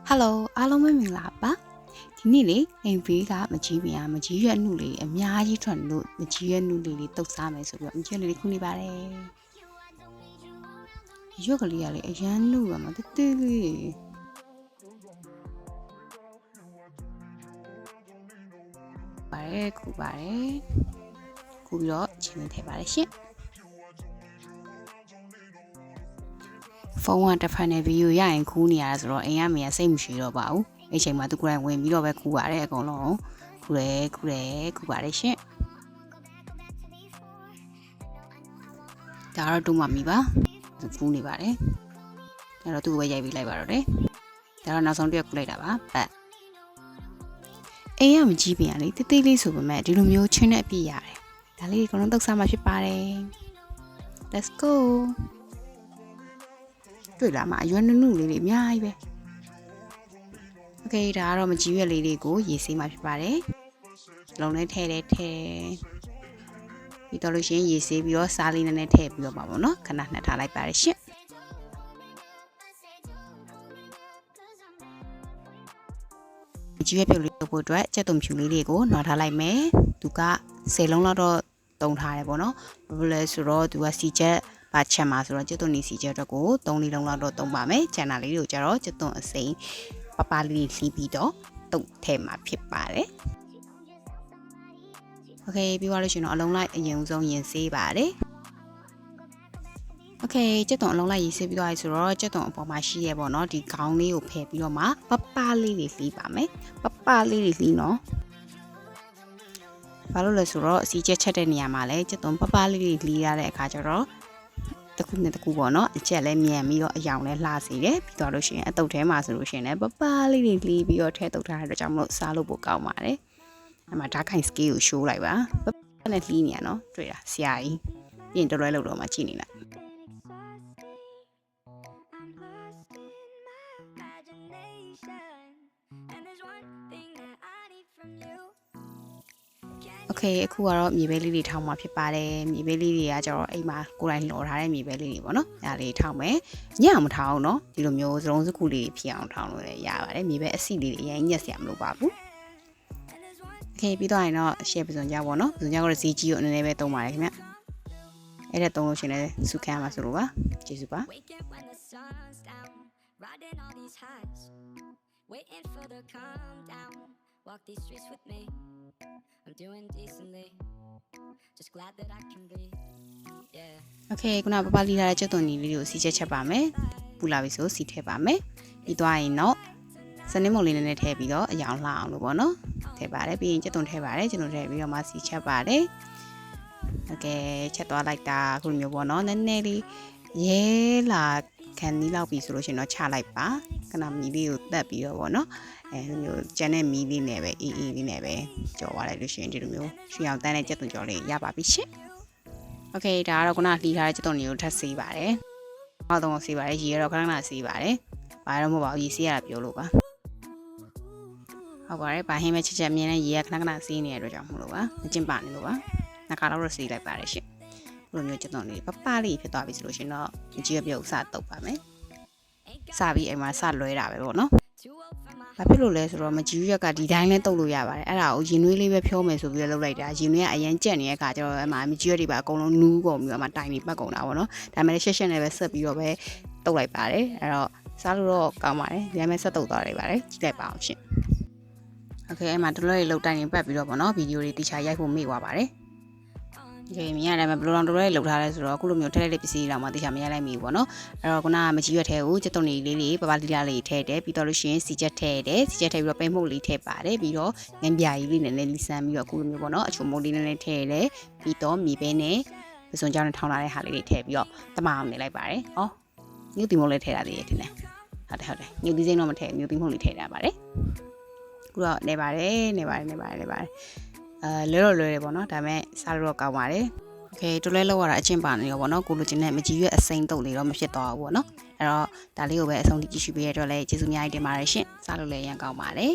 Hello အားလုံးပဲမင်္ဂလာပါဒီနေ့လေအိမ်ဘေးကမကြီးပင်မကြီးရွက်နှုလေးအများကြီးထွက်လို့မကြီးရွက်နှုလေးတုတ်စားမယ်ဆိုပြီးတော့မကြီးရွက်လေးခုနေပါတယ်ရွက်ကလေးကလေအရန်နှုရမှာတေးသေးလေးပါတယ်ခုပြီးတော့ချင်းနေထည့်ပါတယ်ရှင်ဖုန်းကတစ်ဖက်နဲ့ဗီဒီယိုရရင်ခူးနေရတာဆိုတော့အိမ်ကမေကစိတ်မရှိတော့ပါဘူးအဲ့ချိန်မှာသူကိုယ်တိုင်ဝင်ပြီးတော့ပဲခူးရတယ်အကုန်လုံးခူးပါတယ်ရှင်ဒါတော့တူမမီပါသူခူးနေပါတယ်အဲ့တော့သူ့ကိုပဲရိုက်ပြီးလိုက်ပါတော့တယ်ဒါတော့နောက်ဆုံးတစ်ရက်ခူးလိုက်တာပါပတ်အိမ်ကမကြီးပင်ရလေတေးသေးလေးဆိုပေမဲ့ဒီလိုမျိုးချင်းနဲ့အပြည့်ရတယ်ဒါလေးအကုန်လုံးတုတ်စားမှဖြစ်ပါတယ် Let's goတွေ့လာမှာအရွယ်နုနုလေးတွေအများကြီးပဲ Okay ဒါကတော့မကြီးရွက်လေးတွေကိုရေဆေးမှာဖြစ်ပါတယ်လုံနဲ့ထည့်ပြီးတော့လို့ရှိရင်ရေဆေးပြီးတော့စားလေးနဲ့ထည့်ပြီးတော့ပါပေါ့နော်ခဏနှက်ထားလိုက်ပါတယ်ရှင့်မကြီးရွက်ပြုတ်လေးလုပ်ဖို့အတွက်ကြက်သွန်ဖြူလေးတွေကိုနှွာထားလိုက်မယ်သူက10လုံးလောက်တော့တုံထားတယ်ပေါ့နော်ဘာလို့လဲဆိုတော့သူကစီချက်ပါချက်မှာဆိုတော့ကျွတ်သွန်နေစီချက်အတွက်ကို3-4လုံးလောက်တော့တုံးပါမယ်ကျန်တာလေးတွေကိုကျတော့ကျွတ်သွန်အစိမ်းပပလေးလှီးပြီးတော့တုံးထဲမှာဖြစ်ပါတယ်โอเคပြီးသွားလို့ရှိရင်တော့အလုံးလိုက်အရင်ဆုံးရင်ဆေးပါတယ်โอเคကျွတ်သွန်အလုံးလိုက်ရေးဆေးပြီးသွားပြီဆိုတော့ကျွတ်သွန်အပေါ်မှာရှိရပေါ့နော်ဒီခေါင်းလေးကိုဖယ်ပြီးတော့မှပပလေးတွေလှီးပါမယ်ပပလေးတွေလှီးနော်ဘာလို့လဲဆိုတော့စီချက်တဲ့နေရာမှာလဲကျွတ်သွန်ပပလေးတွေလှီးရတဲ့အခါကျတော့တခုနဲ့တခုပေါ့နော်အချက်လဲမြန်ပြီးတော့အယောင်လဲလှစေတယ်ပြီးတော့လို့ရှိရင်အတုပ်ထဲမှာဆိုလို့ရှိရင်လည်းပပလေးတွေလှီးပြီးတော့ထဲတုပ်ထားတဲ့အတွက်ကြောင့်မလို့စားလို့ပိုကောင်းပါတယ်အဲ့မှာဓာတ်ခိုင် scale ကို show လိုက်ပါပပနဲ့လှီးနေရနော်တွေ့တာဆရာကြီးပြင်တွဲလို့တော့မှကြည့်နေလိုက်โอเคအခုကတော့မြေပဲလေးတွေထောင်းမှာဖြစ်ပါတယ်မြေပဲလေးတွေကကျတော့အိမ်မှာကိုယ်တိုင်လှော်ထားတဲ့မြေပဲလေးတွေပေါ့နော်အဲဒါလေးထောင်းမယ်ညအောင်မထောင်းနော်ဒီလိုမျိုးစလုံးစကူလေးဖြစ်အောင်ထောင်းလို့လည်းရပါတယ်မြေပဲအစီလေးတွေအရင်ညက်စရာမလိုပါဘူးโอเคပြီးတော့ရင်တော့ရှယ်ပစုံကြပေါ့နော်ပစုံကြကတော့ဈေးကြီးကိုအနေနဲ့ပဲသုံးပါတယ်ခင်ဗျအဲ့ဒါသုံးလို့ရှင်လည်းစုခန်းမှာဆိုလို့ပါကျေးဇူးပါWalk these streets with me. I'm doing decently. Just glad that I can breathe. Yeah. Okay, ခုနပပလီလာတဲ့ကျွတ်သွန်နီလေးကိုစီချက်ပါမယ်။ပူလာပြီဆိုစီထည့်ပါမယ်။ပြီးသွားရင်တော့စနစ်မုံလေးနဲ့ထည့်ပြီးတော့အယောင်လှအောင်လို့ပေါ့နော်။ထည့်ပါတယ်ပြီးရင်ကျွတ်သွန်ထည့်ပါတယ်ကျွတ်သွန်ထည့်ပြီးတော့မှစီချက်ပါတယ်။ Okay ချက်သွားလိုက်တာခုလိုမျိုးပေါ့နော်။နည်းနည်းလေးရဲလာခံနီးလောက်ပြီဆိုလို့ရှိရင်တော့ချလိုက်ပါ။ခဏမီလေးကိုတက်ပြီးတော့ပေါ့နော်။အဲလိုမျိုးကျန်တဲ့မီးလေးနဲ့ပဲအေးလေးနဲ့ပဲကြော်သွားလိုက်လို့ရှိရင်ဒီလိုမျိုးရွှေအောင်တန်းတဲ့ကြက်သွန်ကြော်လေးရပါပြီရှင်။ Okay ဒါကတော့ခုနလှီထားတဲ့ကြက်သွန်လေးကိုထပ်ဆေးပါတယ်။နောက်တော့ဆေးပါတယ်ရေကတော့ခဏဆေးပါတယ်။ဘာတော့မဟုတ်ပါဘူးရေဆေးရတာပြောလို့ပါ။ဟုတ်ပါတယ်။ဘာဟင်းပဲချက်မြင်းနဲ့ရေကခဏဆေးနေတဲ့အတွက်ကြောင့်မလို့ပါ။မကျင်ပါနဲ့လို့ပါ။နှစ်ခါတော့ဆေးလိုက်ပါတယ်ရှင်။ဒီလိုမျိုးကြက်သွန်လေးပပလေးဖြစ်သွားပြီဆိုလို့ရှိရင်တော့ကြည့်ရပြုတ်စတုပ်ပါမယ်။စပြီးအိမ်မှာစလွဲတာပဲပေါ့နော်။ဘာဖြစ်လို့လဲဆိုတော့မကြီးရက်ကဒီတိုင်းလဲတုတ်လို့ရပါတယ်အဲ့ဒါကိုရင်နွေးလေးပဲဖြောမယ်ဆိုပြီးတော့လုပ်လိုက်တာရင်နွေးကအရင်ကြက်နေတဲ့အခါကျတော့အမှမကြီးရက်တွေပါအကုန်လုံးနူးကုန်ပြီးတော့မှတိုင်နေပတ်ကုန်တာပေါ့နော်ဒါပေမဲ့ရှက်နဲ့ပဲဆက်ပြီးတော့ပဲတုတ်လိုက်ပါတယ်အဲ့တော့စားလို့တော့ကောင်းပါတယ်ဒီတိုင်းပဲဆက်တုတ်သွားလိုက်ပါတယ်ကြည့်လိုက်ပါအောင်ရှင်โอเคအဲ့မှာတလွဲလောက်တိုင်နေပတ်ပြီးတော့ပေါ့နော်ဗီဒီယိုတွေတိကျရိုက်ဖို့မေ့သွားပါတယ်Okay မြင်ရတယ်ဘယ်လိုတောင်တော်လေးလှုပ်ထားလဲဆိုတော့အခုလိုမျိုးထည့်လိုက်ပစ္စည်းတောင်မှတိကျမရလိုက်မိဘူးပေါ့နော်အဲ့တော့ခုနကမကြီးရွက်ထဲကိုကြက်သွန်လေးပပလီလာလေးထည့်တယ်ပြီးတော့လို့ရှိရင်စီချက်ထည့်တယ်စီချက်ထည့်ပြီးတော့ပိတ်မှုတ်လေးထည့်ပါတယ်ပြီးတော့ငန်းပြာကြီးလေးနဲ့လီဆန်းပြီးတော့အခုလိုမျိုးပေါ့နော်အချုံမုတ်လေးနဲ့ထည့်တယ်ပြီးတော့မြေပဲနဲ့ပစုံကြောင်းနဲ့ထောင်းလာတဲ့ဟာလေးတွေထည့်ပြီးတော့တမအောင်နေလိုက်ပါတယ်ဟောညူတီမုတ်လေးထည့်တာသေးတယ်ထင်တယ်ဟုတ်တယ်ညူတီစိမ့်တော့မထည့်ညူတီမုတ်လေးထည့်တာပါတယ်အခုတော့နေပါတယ်လဲတော့လွယ်တယ်ပေါ့နော်ဒါပေမဲ့စားလို့တော့ကောင်းပါတယ်โอเคတော်လဲလောက်ရတာအချင်းပါနေရောပေါ့နော်ကိုလိုချင်တဲ့မကြီးရွက်အစိမ့်တုပ်လေးတော့မဖြစ်သွားဘူးပေါ့နော်အဲ့တော့ဒါလေးကိုပဲအဆုံးထိကြည့်ရှုပေးရတဲ့အတွက်လည်းကျေးဇူးအများကြီးတင်ပါတယ်ရှင်စားလို့လည်းရန်ကောင်းပါတယ်